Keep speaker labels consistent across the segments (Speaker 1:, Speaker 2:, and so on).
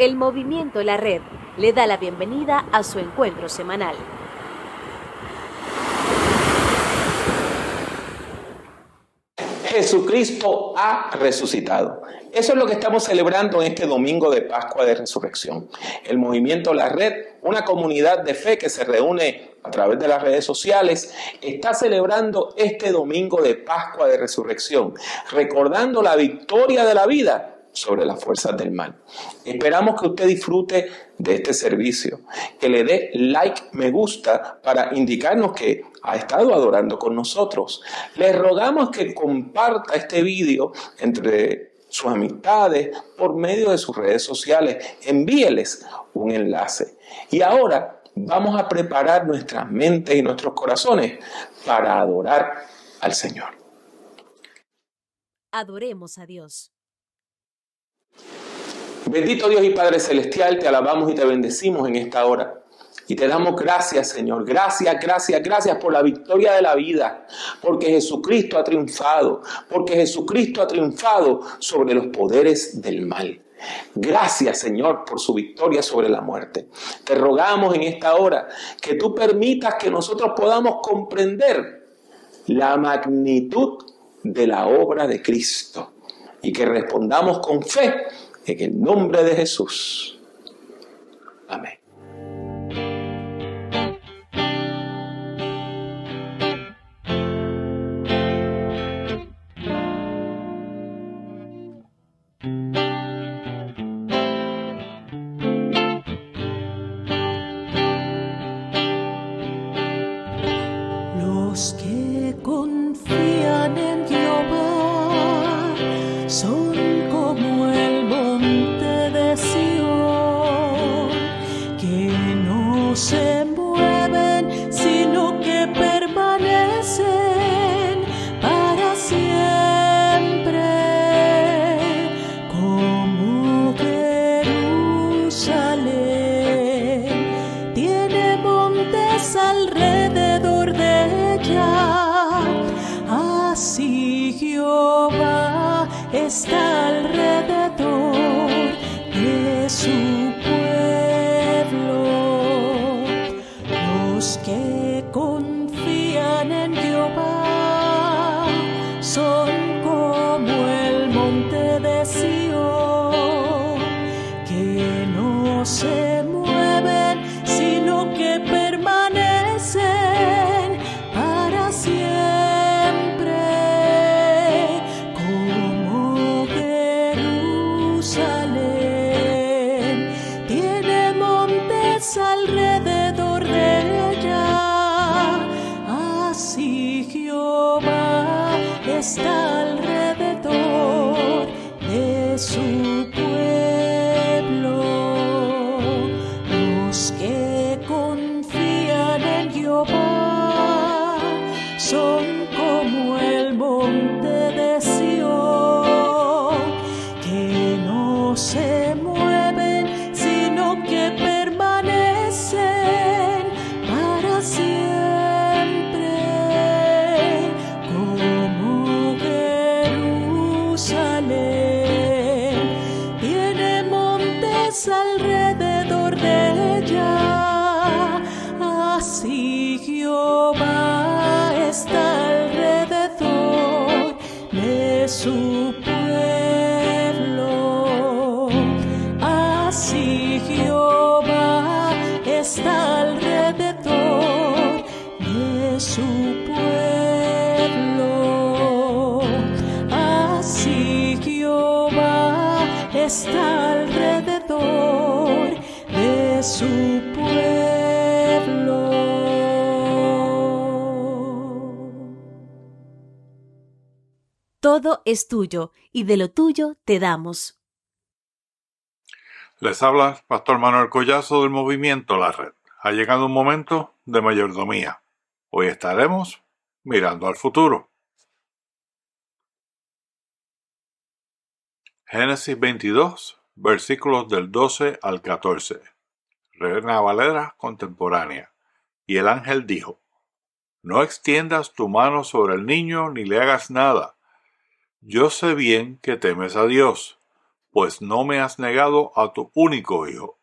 Speaker 1: El movimiento La Red le da la bienvenida a su encuentro semanal.
Speaker 2: Jesucristo ha resucitado. Eso es lo que estamos celebrando en este domingo de Pascua de Resurrección. El movimiento La Red, una comunidad de fe que se reúne a través de las redes sociales, está celebrando este domingo de Pascua de Resurrección, recordando la victoria de la vida sobre las fuerzas del mal. Esperamos que usted disfrute de este servicio, que le dé like, me gusta, para indicarnos que ha estado adorando con nosotros. Le rogamos que comparta este video entre sus amistades por medio de sus redes sociales. Envíeles un enlace. Y ahora vamos a preparar nuestras mentes y nuestros corazones para adorar al Señor.
Speaker 1: Adoremos a Dios.
Speaker 2: Bendito Dios y Padre Celestial, te alabamos y te bendecimos en esta hora. Y te damos gracias, Señor. Gracias por la victoria de la vida. Porque Jesucristo ha triunfado. Porque Jesucristo ha triunfado sobre los poderes del mal. Gracias, Señor, por su victoria sobre la muerte. Te rogamos en esta hora que tú permitas que nosotros podamos comprender la magnitud de la obra de Cristo. Y que respondamos con fe en el nombre de Jesús. Amén.
Speaker 3: Los que confían en Jehová son como el monte de Sión, que no se mueven, sino que permanecen para siempre, como Jerusalén. Tiene montes alrededor de ella, así Jehová está alrededor de su pueblo. Los que confían en Jehová son como el monte de Sión, que no se mueven, sino que permanecen para siempre, como Jerusalén. Tiene montes alrededor de ella, así Jehová está alrededor de su pueblo. Los que confían en Jehová son como el monte de Sión, que no se mueven, sino que permanecen para siempre, como Jerusalén. Tiene montes alrededor de ella, así Jehová está alrededor de su pueblo. Así Jehová está alrededor de su pueblo. Así Jehová está alrededor de su pueblo.
Speaker 1: Todo es tuyo y de lo tuyo te damos.
Speaker 4: Les habla Pastor Manuel Collazo del movimiento La Red. Ha llegado un momento de mayordomía. Hoy estaremos mirando al futuro. Génesis 22, versículos del 12 al 14. Reina Valera contemporánea. Y el ángel dijo: No extiendas tu mano sobre el niño ni le hagas nada. Yo sé bien que temes a Dios, pues no me has negado a tu único hijo.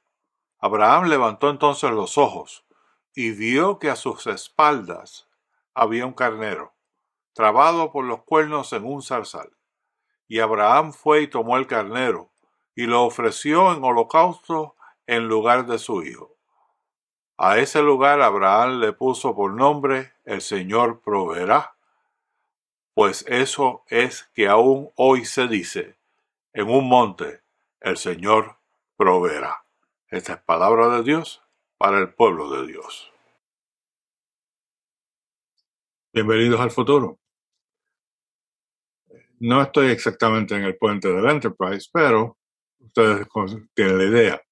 Speaker 4: Abraham levantó entonces los ojos y vio que a sus espaldas había un carnero, trabado por los cuernos en un zarzal. Y Abraham fue y tomó el carnero, y lo ofreció en holocausto en lugar de su hijo. A ese lugar Abraham le puso por nombre: El Señor proveerá. Pues eso es que aún hoy se dice: en un monte el Señor proveerá. Esta es palabra de Dios para el pueblo de Dios. Bienvenidos al futuro. No estoy exactamente en el puente del Enterprise, pero ustedes tienen la idea.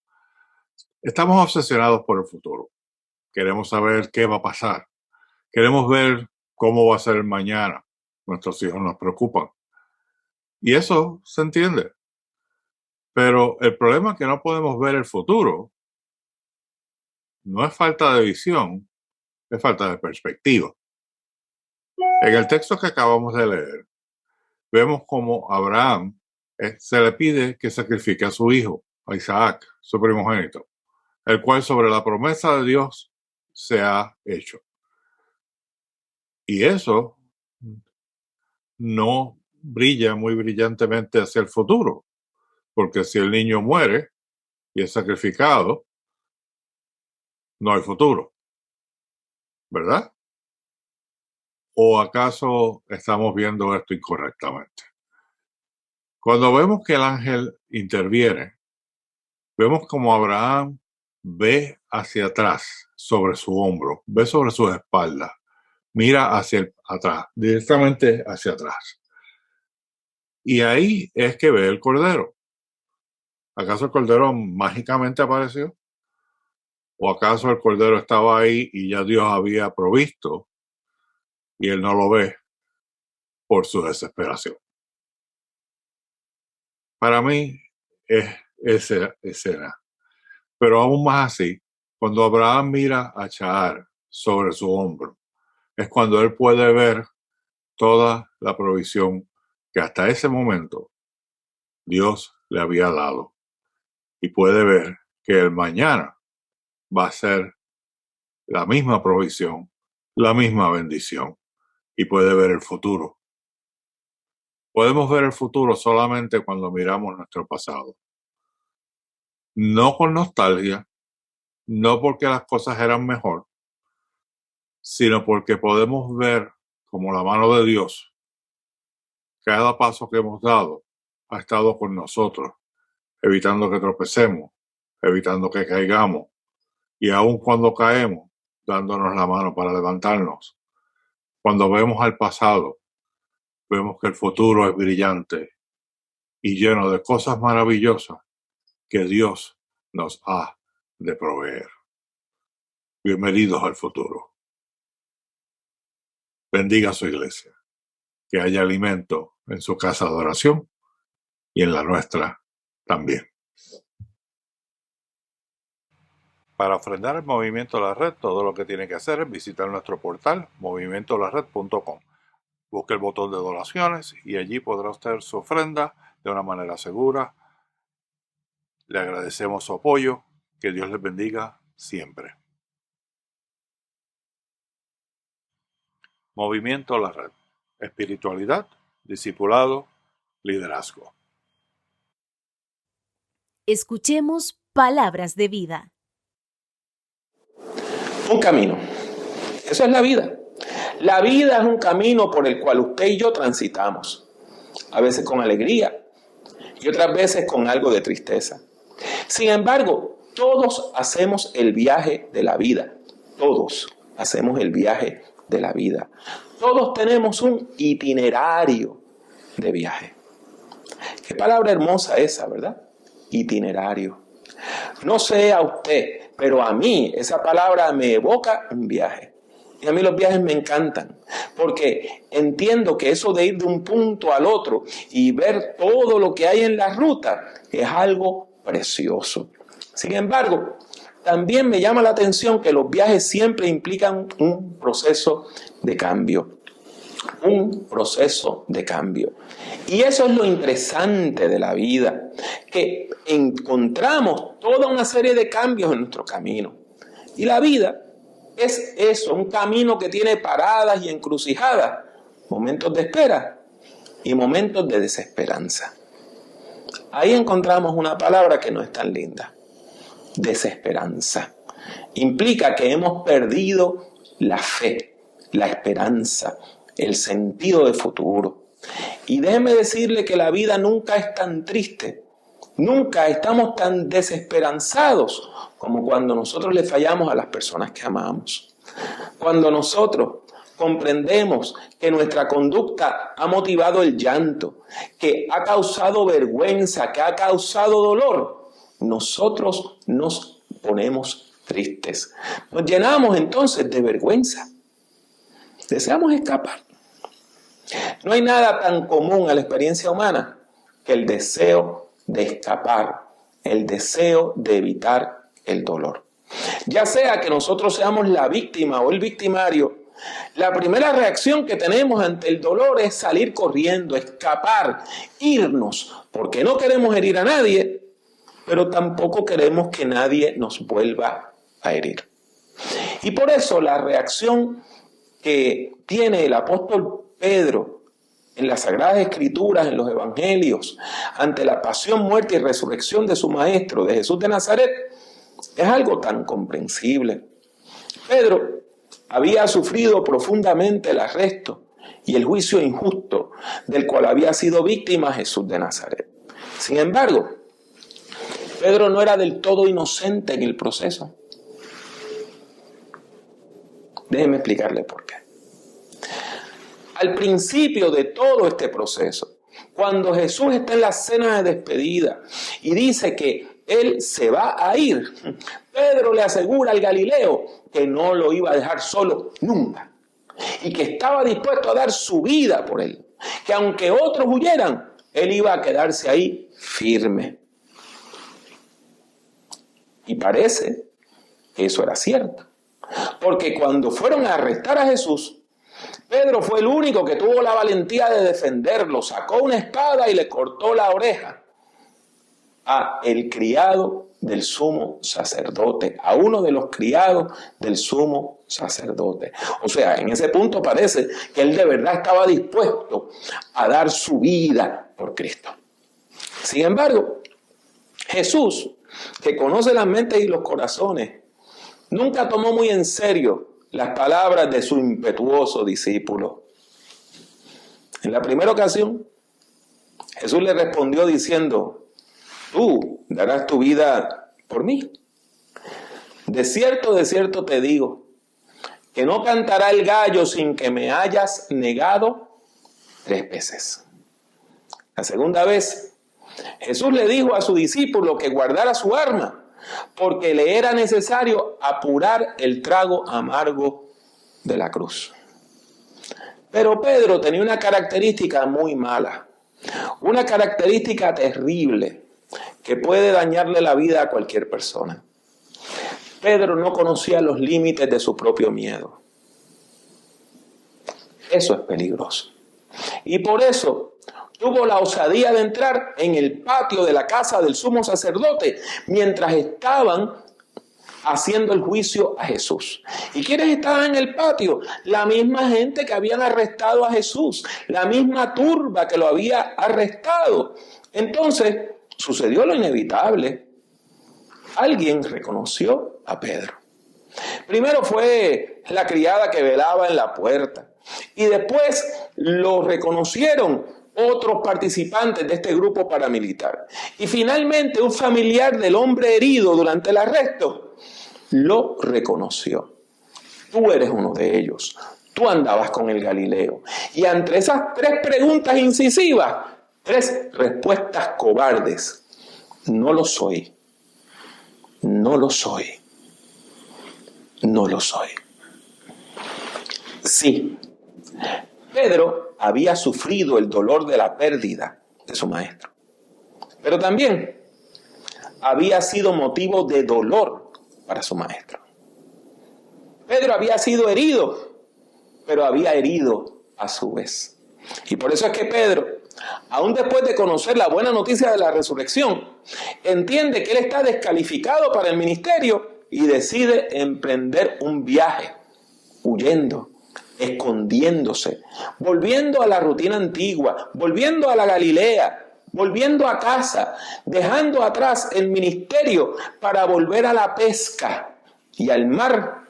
Speaker 4: Estamos obsesionados por el futuro. Queremos saber qué va a pasar. Queremos ver cómo va a ser el mañana. Nuestros hijos nos preocupan. Y eso se entiende. Pero el problema es que no podemos ver el futuro. No es falta de visión, es falta de perspectiva. En el texto que acabamos de leer, vemos cómo a Abraham se le pide que sacrifique a su hijo, a Isaac, su primogénito, el cual sobre la promesa de Dios se ha hecho. Y eso no brilla muy brillantemente hacia el futuro, porque si el niño muere y es sacrificado, no hay futuro, ¿verdad? ¿O acaso estamos viendo esto incorrectamente? Cuando vemos que el ángel interviene, vemos como Abraham ve hacia atrás sobre su hombro, ve sobre sus espaldas, mira hacia atrás, directamente hacia atrás. Y ahí es que ve el cordero. ¿Acaso el cordero mágicamente apareció? ¿O acaso el cordero estaba ahí y ya Dios había provisto y él no lo ve por su desesperación? Para mí es esa escena. Pero aún más así, cuando Abraham mira a Chahar sobre su hombro, es cuando él puede ver toda la provisión que hasta ese momento Dios le había dado. Y puede ver que el mañana va a ser la misma provisión, la misma bendición. Y puede ver el futuro. Podemos ver el futuro solamente cuando miramos nuestro pasado. No con nostalgia, no porque las cosas eran mejor, sino porque podemos ver como la mano de Dios, cada paso que hemos dado ha estado con nosotros, evitando que tropecemos, evitando que caigamos, y aun cuando caemos, dándonos la mano para levantarnos. Cuando vemos al pasado, vemos que el futuro es brillante y lleno de cosas maravillosas que Dios nos ha de proveer. Bienvenidos al futuro. Bendiga a su iglesia, que haya alimento en su casa de oración y en la nuestra también. Para ofrendar el Movimiento La Red, todo lo que tiene que hacer es visitar nuestro portal movimientolared.com. Busque el botón de donaciones y allí podrá hacer su ofrenda de una manera segura. Le agradecemos su apoyo. Que Dios les bendiga siempre. Movimiento La Red. Espiritualidad, discipulado, liderazgo.
Speaker 1: Escuchemos palabras de vida.
Speaker 2: Un camino. Eso es la vida. La vida es un camino por el cual usted y yo transitamos. A veces con alegría y otras veces con algo de tristeza. Sin embargo, todos hacemos el viaje de la vida. Todos hacemos el viaje de la vida. Todos tenemos un itinerario de viaje. Qué palabra hermosa esa, ¿verdad? Itinerario. No sé a usted, pero a mí esa palabra me evoca un viaje. Y a mí los viajes me encantan, porque entiendo que eso de ir de un punto al otro y ver todo lo que hay en la ruta es algo precioso. Sin embargo, también me llama la atención que los viajes siempre implican un proceso de cambio. Un proceso de cambio. Y eso es lo interesante de la vida, que encontramos toda una serie de cambios en nuestro camino. Y la vida es eso, un camino que tiene paradas y encrucijadas, momentos de espera y momentos de desesperanza. Ahí encontramos una palabra que no es tan linda: desesperanza. Implica que hemos perdido la fe, la esperanza, el sentido de futuro. Y déjeme decirle que la vida nunca es tan triste, nunca estamos tan desesperanzados como cuando nosotros le fallamos a las personas que amamos. Cuando nosotros comprendemos que nuestra conducta ha motivado el llanto, que ha causado vergüenza, que ha causado dolor, nosotros nos ponemos tristes. Nos llenamos entonces de vergüenza. Deseamos escapar. No hay nada tan común a la experiencia humana que el deseo de escapar, el deseo de evitar el dolor. Ya sea que nosotros seamos la víctima o el victimario, la primera reacción que tenemos ante el dolor es salir corriendo, escapar, irnos, porque no queremos herir a nadie, pero tampoco queremos que nadie nos vuelva a herir. Y por eso la reacción que tiene el apóstol Pedro en las Sagradas Escrituras, en los Evangelios, ante la pasión, muerte y resurrección de su Maestro, de Jesús de Nazaret, es algo tan comprensible. Pedro había sufrido profundamente el arresto y el juicio injusto del cual había sido víctima Jesús de Nazaret. Sin embargo, Pedro no era del todo inocente en el proceso. Déjeme explicarle por qué. Al principio de todo este proceso, cuando Jesús está en la cena de despedida y dice que Él se va a ir, Pedro le asegura al Galileo que no lo iba a dejar solo nunca y que estaba dispuesto a dar su vida por él, que aunque otros huyeran, él iba a quedarse ahí firme. Y parece que eso era cierto, porque cuando fueron a arrestar a Jesús, Pedro fue el único que tuvo la valentía de defenderlo, sacó una espada y le cortó la oreja a el criado del sumo sacerdote, a uno de los criados del sumo sacerdote. O sea, en ese punto parece que él de verdad estaba dispuesto a dar su vida por Cristo. Sin embargo, Jesús, que conoce las mentes y los corazones, nunca tomó muy en serio las palabras de su impetuoso discípulo. En la primera ocasión, Jesús le respondió diciendo: tú darás tu vida por mí. De cierto te digo, que no cantará el gallo sin que me hayas negado 3 veces. La segunda vez, Jesús le dijo a su discípulo que guardara su arma, porque le era necesario apurar el trago amargo de la cruz. Pero Pedro tenía una característica muy mala, una característica terrible, que puede dañarle la vida a cualquier persona. Pedro no conocía los límites de su propio miedo. Eso es peligroso. Y por eso tuvo la osadía de entrar en el patio de la casa del sumo sacerdote mientras estaban haciendo el juicio a Jesús. ¿Y quiénes estaban en el patio? La misma gente que habían arrestado a Jesús, la misma turba que lo había arrestado. Entonces, sucedió lo inevitable. Alguien reconoció a Pedro. Primero fue la criada que velaba en la puerta. Y después lo reconocieron otros participantes de este grupo paramilitar. Y finalmente un familiar del hombre herido durante el arresto lo reconoció. Tú eres uno de ellos. Tú andabas con el Galileo. Y ante esas 3 preguntas incisivas, 3 respuestas cobardes: no lo soy, no lo soy, no lo soy. Sí, Pedro había sufrido el dolor de la pérdida de su maestro, pero también había sido motivo de dolor para su maestro. Pedro había sido herido, pero había herido a su vez. Y por eso es que Pedro aún después de conocer la buena noticia de la resurrección, entiende que él está descalificado para el ministerio y decide emprender un viaje, huyendo, escondiéndose, volviendo a la rutina antigua, volviendo a la Galilea, volviendo a casa, dejando atrás el ministerio para volver a la pesca y al mar,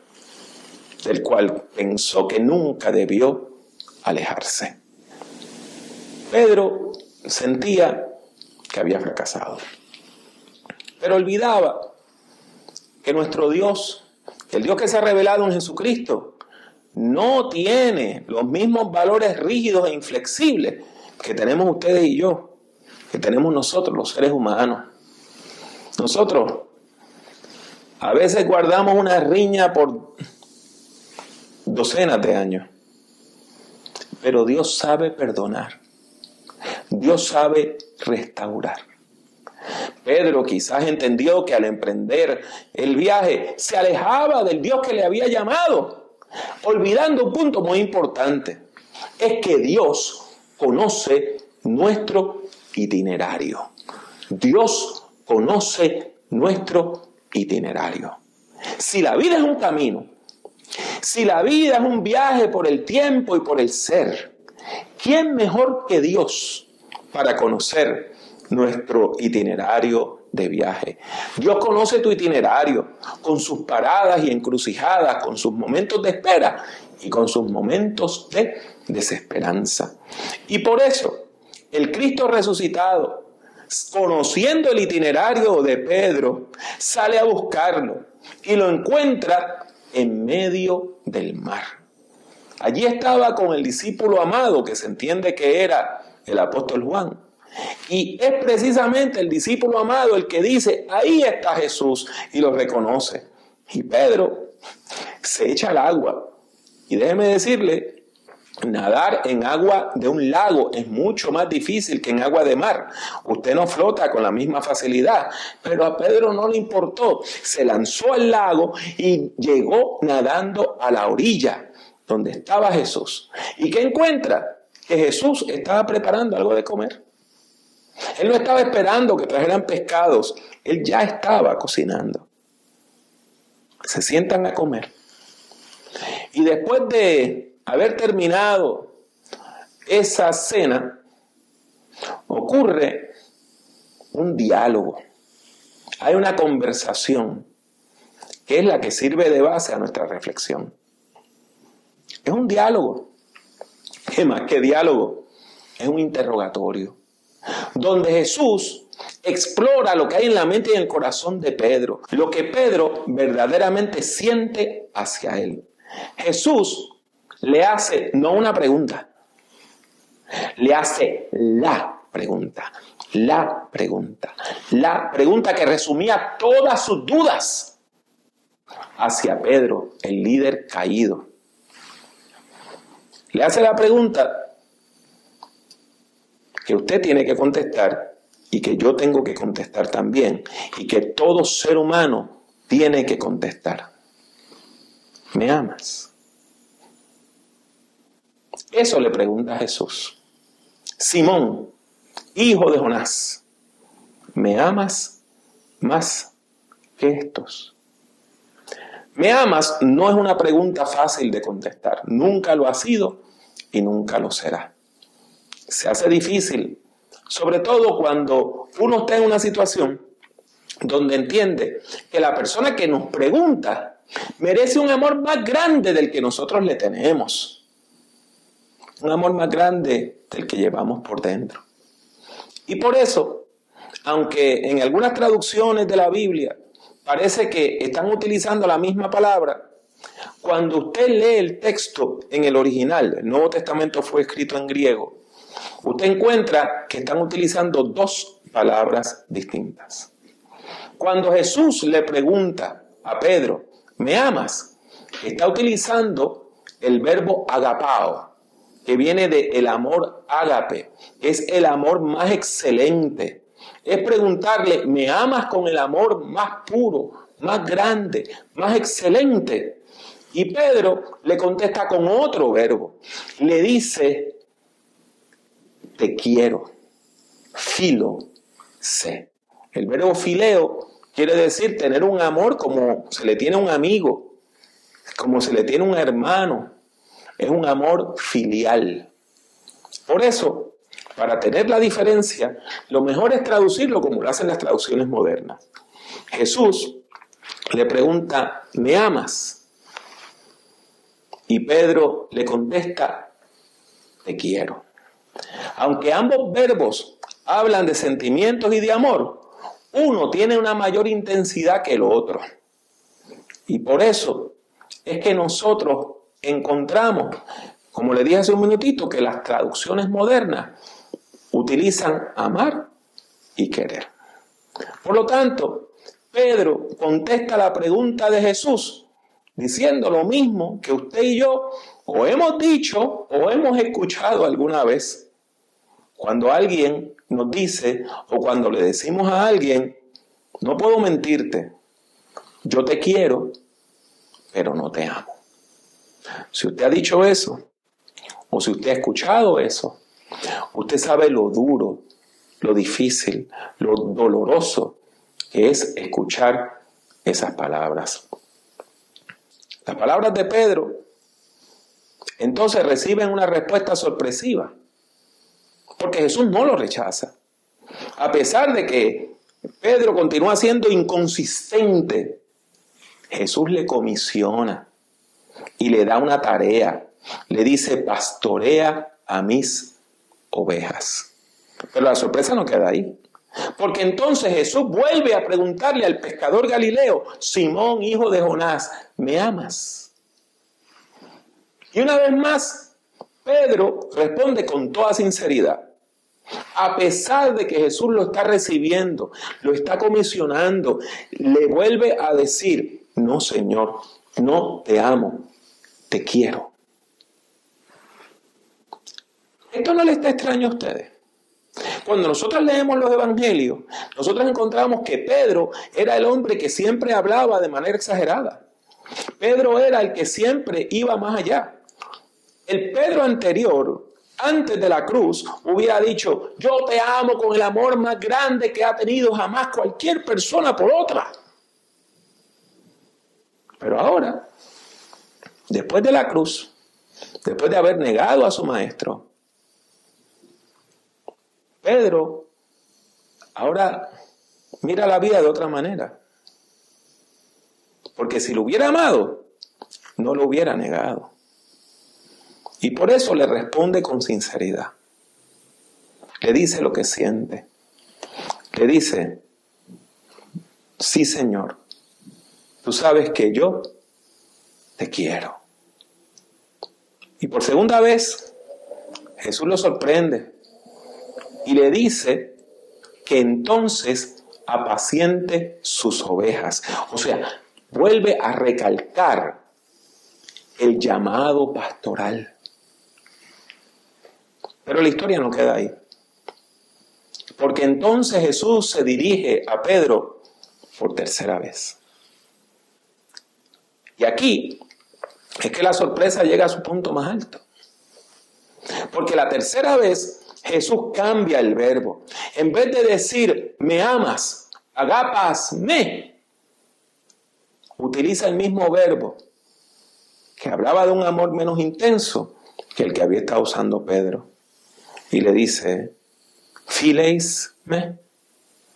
Speaker 2: del cual pensó que nunca debió alejarse. Pedro sentía que había fracasado, pero olvidaba que nuestro Dios, el Dios que se ha revelado en Jesucristo, no tiene los mismos valores rígidos e inflexibles que tenemos ustedes y yo, que tenemos nosotros los seres humanos. Nosotros a veces guardamos una riña por docenas de años, pero Dios sabe perdonar, Dios sabe restaurar. Pedro quizás entendió que al emprender el viaje se alejaba del Dios que le había llamado, olvidando un punto muy importante, es que Dios conoce nuestro itinerario. Dios conoce nuestro itinerario. Si la vida es un camino, si la vida es un viaje por el tiempo y por el ser, ¿quién mejor que Dios para conocer nuestro itinerario de viaje? Dios conoce tu itinerario con sus paradas y encrucijadas, con sus momentos de espera y con sus momentos de desesperanza. Y por eso, el Cristo resucitado, conociendo el itinerario de Pedro, sale a buscarlo y lo encuentra en medio del mar. Allí estaba con el discípulo amado, que se entiende que era el apóstol Juan. Y es precisamente el discípulo amado el que dice, ahí está Jesús, y lo reconoce. Y Pedro se echa al agua. Y déjeme decirle, nadar en agua de un lago es mucho más difícil que en agua de mar. Usted no flota con la misma facilidad, pero a Pedro no le importó. Se lanzó al lago y llegó nadando a la orilla donde estaba Jesús. ¿Y qué encuentra? Que Jesús estaba preparando algo de comer. Él no estaba esperando que trajeran pescados, él ya estaba cocinando. Se sientan a comer. Y después de haber terminado esa cena, ocurre un diálogo. Hay una conversación que es la que sirve de base a nuestra reflexión. Es un diálogo. ¿Qué más que diálogo? Es un interrogatorio, donde Jesús explora lo que hay en la mente y en el corazón de Pedro, lo que Pedro verdaderamente siente hacia él. Jesús le hace no una pregunta, le hace la pregunta que resumía todas sus dudas hacia Pedro, el líder caído. Le hace la pregunta que usted tiene que contestar y que yo tengo que contestar también y que todo ser humano tiene que contestar. ¿Me amas? Eso le pregunta a Jesús. Simón, hijo de Jonás, ¿me amas más que estos? ¿Me amas? No es una pregunta fácil de contestar. Nunca lo ha sido y nunca lo será. Se hace difícil, sobre todo cuando uno está en una situación donde entiende que la persona que nos pregunta merece un amor más grande del que nosotros le tenemos. Un amor más grande del que llevamos por dentro. Y por eso, aunque en algunas traducciones de la Biblia parece que están utilizando la misma palabra, cuando usted lee el texto en el original, el Nuevo Testamento fue escrito en griego, usted encuentra que están utilizando dos palabras distintas. Cuando Jesús le pregunta a Pedro, ¿me amas?, está utilizando el verbo agapao, que viene de el amor ágape, es el amor más excelente. Es preguntarle, ¿me amas con el amor más puro, más grande, más excelente? Y Pedro le contesta con otro verbo. Le dice, te quiero. Filo, sé. El verbo fileo quiere decir tener un amor como se le tiene a un amigo, como se le tiene a un hermano. Es un amor filial. Por eso, para tener la diferencia, lo mejor es traducirlo como lo hacen las traducciones modernas. Jesús le pregunta, ¿me amas? Y Pedro le contesta, te quiero. Aunque ambos verbos hablan de sentimientos y de amor, uno tiene una mayor intensidad que el otro. Y por eso es que nosotros encontramos, como le dije hace un minutito, que las traducciones modernas utilizan amar y querer. Por lo tanto, Pedro contesta la pregunta de Jesús diciendo lo mismo que usted y yo o hemos dicho o hemos escuchado alguna vez. Cuando alguien nos dice o cuando le decimos a alguien, no puedo mentirte, yo te quiero, pero no te amo. Si usted ha dicho eso, o si usted ha escuchado eso, usted sabe lo duro, lo difícil, lo doloroso que es escuchar esas palabras. Las palabras de Pedro entonces reciben una respuesta sorpresiva, porque Jesús no lo rechaza. A pesar de que Pedro continúa siendo inconsistente, Jesús le comisiona y le da una tarea. Le dice, pastorea a mis ovejas. Pero la sorpresa no queda ahí. Porque entonces Jesús vuelve a preguntarle al pescador Galileo, Simón, hijo de Jonás, ¿me amas? Y una vez más, Pedro responde con toda sinceridad. A pesar de que Jesús lo está recibiendo, lo está comisionando, le vuelve a decir, no, Señor, no te amo, te quiero. ¿Esto no le está extraño a ustedes? Cuando nosotros leemos los evangelios, nosotros encontramos que Pedro era el hombre que siempre hablaba de manera exagerada. Pedro era el que siempre iba más allá. El Pedro anterior, antes de la cruz, hubiera dicho, yo te amo con el amor más grande que ha tenido jamás cualquier persona por otra. Pero ahora, después de la cruz, después de haber negado a su maestro, Pedro ahora mira la vida de otra manera. Porque si lo hubiera amado, no lo hubiera negado. Y por eso le responde con sinceridad. Le dice lo que siente. Le dice, sí, Señor, tú sabes que yo te quiero. Y por segunda vez, Jesús lo sorprende. Y le dice que entonces apaciente sus ovejas. O sea, vuelve a recalcar el llamado pastoral. Pero la historia no queda ahí. Porque entonces Jesús se dirige a Pedro por tercera vez. Y aquí es que la sorpresa llega a su punto más alto. Porque la tercera vez Jesús cambia el verbo. En vez de decir, me amas, agapasme, utiliza el mismo verbo que hablaba de un amor menos intenso que el que había estado usando Pedro. Y le dice, fileisme,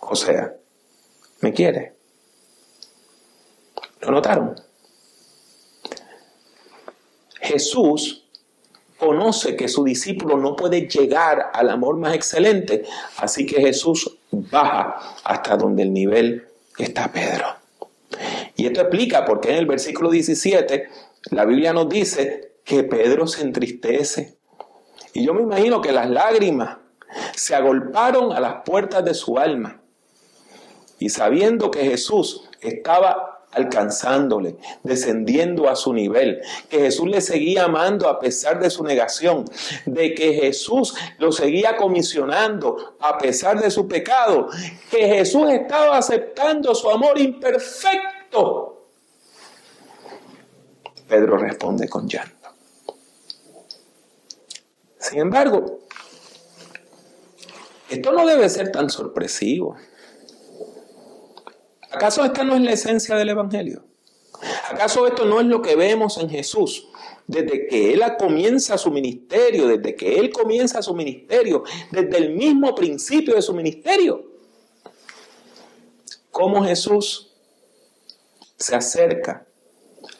Speaker 2: o sea, me quiere. ¿Lo notaron? Jesús conoce que su discípulo no puede llegar al amor más excelente, así que Jesús baja hasta donde el nivel está Pedro. Y esto explica por qué en el versículo 17 la Biblia nos dice que Pedro se entristece. Y yo me imagino que las lágrimas se agolparon a las puertas de su alma. Y sabiendo que Jesús estaba alcanzándole, descendiendo a su nivel, que Jesús le seguía amando a pesar de su negación, de que Jesús lo seguía comisionando a pesar de su pecado, que Jesús estaba aceptando su amor imperfecto, Pedro responde con llanto. Sin embargo, Esto no debe ser tan sorpresivo. ¿Acaso esta no es la esencia del Evangelio? ¿Acaso esto no es lo que vemos en Jesús? Desde que Él comienza su ministerio, desde el mismo principio de su ministerio. Cómo Jesús se acerca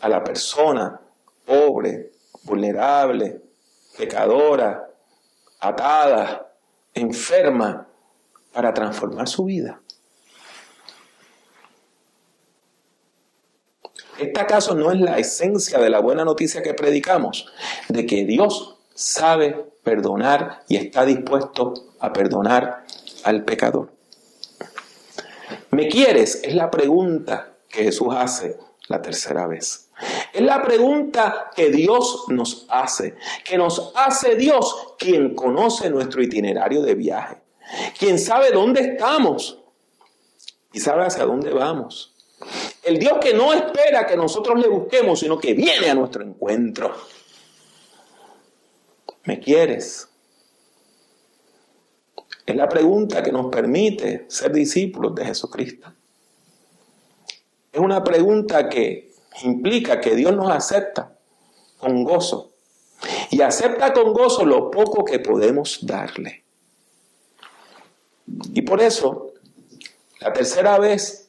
Speaker 2: a la persona pobre, vulnerable, pecadora, atada, enferma, para transformar su vida. ¿Esta acaso no es la esencia de la buena noticia que predicamos? De que Dios sabe perdonar y está dispuesto a perdonar al pecador. ¿Me quieres? Es la pregunta que Jesús hace la tercera vez. Es la pregunta que Dios nos hace, que nos hace Dios, quien conoce nuestro itinerario de viaje, quien sabe dónde estamos y sabe hacia dónde vamos. El Dios que no espera que nosotros le busquemos, sino que viene a nuestro encuentro. ¿Me quieres? Es la pregunta que nos permite ser discípulos de Jesucristo. Es una pregunta que implica que Dios nos acepta con gozo y acepta con gozo lo poco que podemos darle. Y por eso, la tercera vez,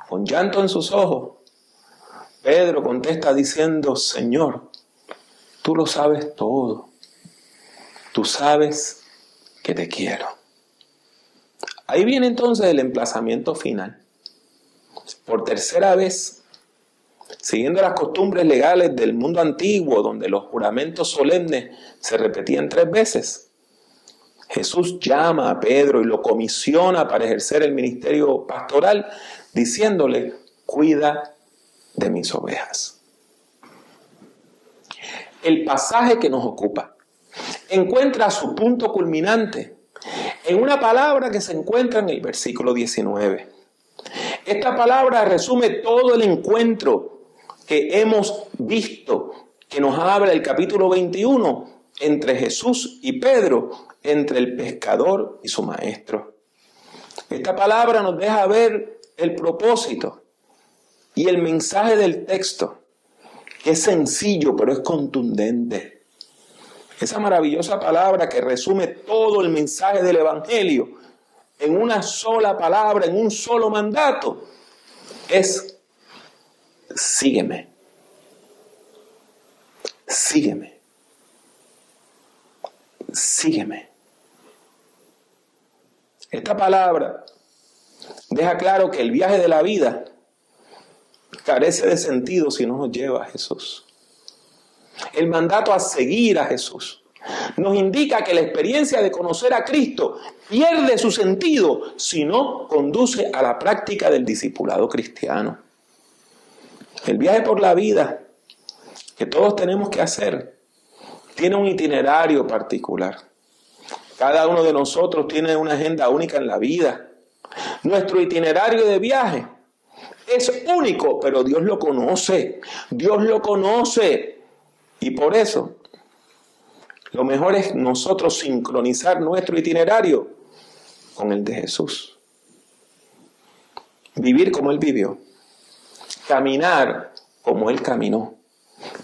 Speaker 2: con llanto en sus ojos, Pedro contesta diciendo: Señor, tú lo sabes todo. Tú sabes que te quiero. Ahí viene entonces el emplazamiento final. Por tercera vez, siguiendo las costumbres legales del mundo antiguo, donde los juramentos solemnes se repetían 3 veces, Jesús llama a Pedro y lo comisiona para ejercer el ministerio pastoral, diciéndole: cuida de mis ovejas. El pasaje que nos ocupa encuentra su punto culminante en una palabra que se encuentra en el versículo 19. Esta palabra resume todo el encuentro que hemos visto, que nos habla el capítulo 21 entre Jesús y Pedro, entre el pescador y su maestro. Esta palabra nos deja ver el propósito y el mensaje del texto, que es sencillo pero es contundente. Esa maravillosa palabra que resume todo el mensaje del Evangelio en una sola palabra, en un solo mandato, es: sígueme. Sígueme. Sígueme. Esta palabra deja claro que el viaje de la vida carece de sentido si no nos lleva a Jesús. El mandato a seguir a Jesús nos indica que la experiencia de conocer a Cristo pierde su sentido si no conduce a la práctica del discipulado cristiano. El viaje por la vida que todos tenemos que hacer tiene un itinerario particular. Cada uno de nosotros tiene una agenda única en la vida. Nuestro itinerario de viaje es único, pero Dios lo conoce. Dios lo conoce. Y por eso, lo mejor es nosotros sincronizar nuestro itinerario con el de Jesús. Vivir como Él vivió. Caminar como Él caminó.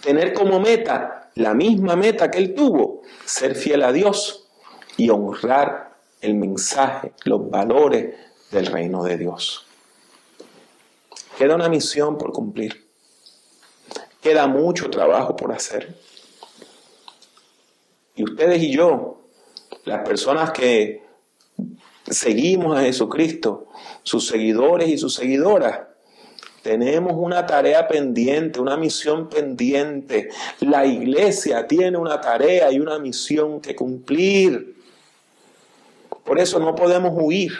Speaker 2: Tener como meta la misma meta que Él tuvo. Ser fiel a Dios y honrar el mensaje, los valores del reino de Dios. Queda una misión por cumplir. Queda mucho trabajo por hacer. Y ustedes y yo, las personas que seguimos a Jesucristo, sus seguidores y sus seguidoras, tenemos una tarea pendiente, una misión pendiente. La iglesia tiene una tarea y una misión que cumplir. Por eso no podemos huir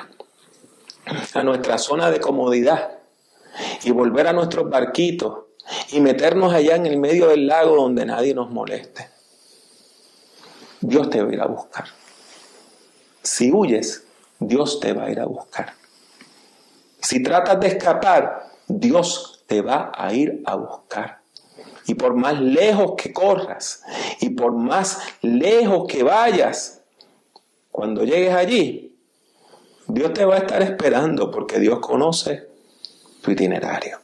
Speaker 2: a nuestra zona de comodidad y volver a nuestros barquitos y meternos allá en el medio del lago donde nadie nos moleste. Dios te va a ir a buscar. Si huyes, Dios te va a ir a buscar. Si tratas de escapar, Dios te va a ir a buscar. Y por más lejos que corras y por más lejos que vayas, cuando llegues allí, Dios te va a estar esperando porque Dios conoce tu itinerario.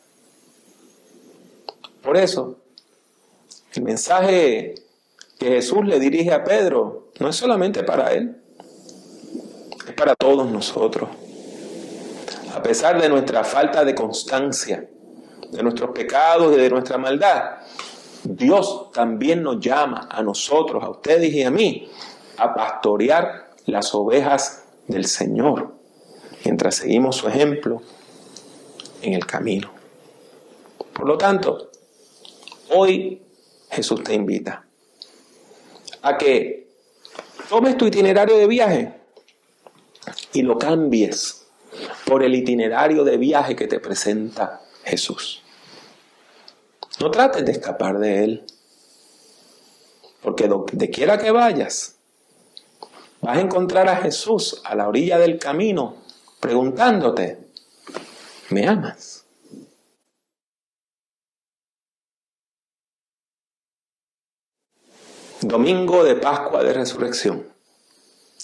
Speaker 2: Por eso, el mensaje que Jesús le dirige a Pedro no es solamente para él, es para todos nosotros. A pesar de nuestra falta de constancia, de nuestros pecados y de nuestra maldad, Dios también nos llama a nosotros, a ustedes y a mí, a pastorear las ovejas del Señor, mientras seguimos su ejemplo en el camino. Por lo tanto, hoy Jesús te invita a que tomes tu itinerario de viaje y lo cambies por el itinerario de viaje que te presenta Jesús. No trates de escapar de Él, porque donde quiera que vayas, vas a encontrar a Jesús a la orilla del camino, preguntándote, ¿me amas? Domingo de Pascua de Resurrección.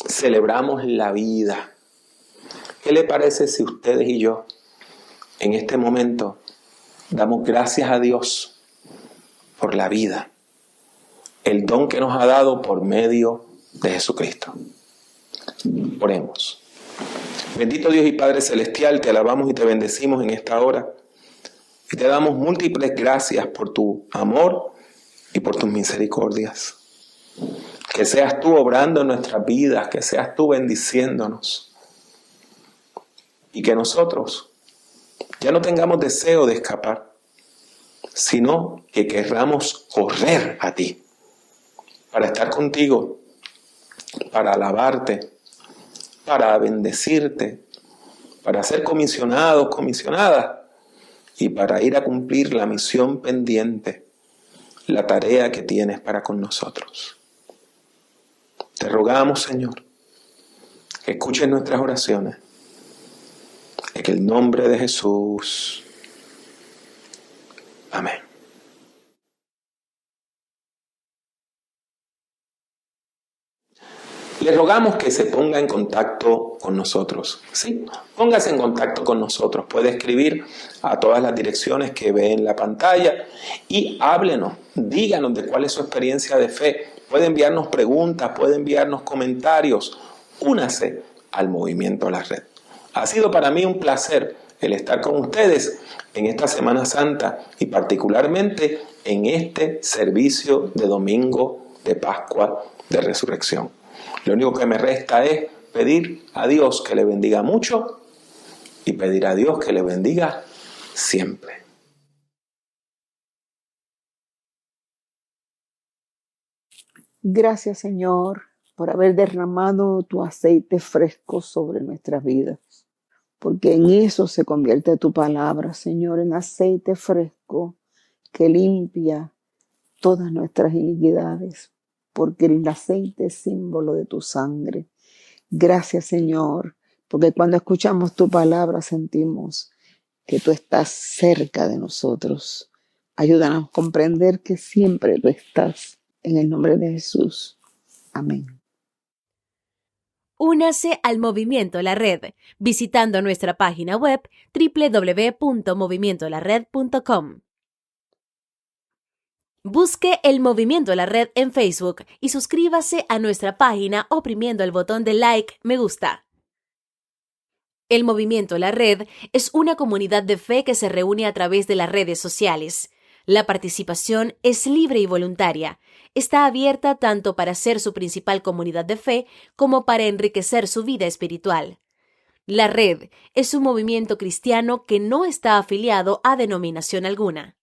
Speaker 2: Celebramos la vida. ¿Qué le parece si ustedes y yo, en este momento, damos gracias a Dios por la vida, el don que nos ha dado por medio de Jesucristo? Oremos. Bendito Dios y Padre Celestial, te alabamos y te bendecimos en esta hora y te damos múltiples gracias por tu amor y por tus misericordias. Que seas tú obrando en nuestras vidas, que seas tú bendiciéndonos y que nosotros ya no tengamos deseo de escapar, sino que querramos correr a ti para estar contigo, para alabarte, para bendecirte, para ser comisionados, comisionadas y para ir a cumplir la misión pendiente, la tarea que tienes para con nosotros. Te rogamos, Señor, que escuches nuestras oraciones, en el nombre de Jesús. Amén. Le rogamos que se ponga en contacto con nosotros. Sí, póngase en contacto con nosotros. Puede escribir a todas las direcciones que ve en la pantalla y háblenos, díganos de cuál es su experiencia de fe. Puede enviarnos preguntas, puede enviarnos comentarios. Únase al movimiento La Red. Ha sido para mí un placer el estar con ustedes en esta Semana Santa y particularmente en este servicio de Domingo de Pascua de Resurrección. Lo único que me resta es pedir a Dios que le bendiga mucho y pedir a Dios que le bendiga siempre.
Speaker 5: Gracias, Señor, por haber derramado tu aceite fresco sobre nuestras vidas, porque en eso se convierte tu palabra, Señor, en aceite fresco que limpia todas nuestras iniquidades, porque el aceite es símbolo de tu sangre. Gracias, Señor, porque cuando escuchamos tu palabra sentimos que tú estás cerca de nosotros. Ayúdanos a comprender que siempre tú estás. En el nombre de Jesús. Amén.
Speaker 1: Únase al Movimiento La Red visitando nuestra página web www.movimientolared.com. Busque el Movimiento La Red en Facebook y suscríbase a nuestra página oprimiendo el botón de like, me gusta. El Movimiento La Red es una comunidad de fe que se reúne a través de las redes sociales. La participación es libre y voluntaria. Está abierta tanto para ser su principal comunidad de fe como para enriquecer su vida espiritual. La Red es un movimiento cristiano que no está afiliado a denominación alguna.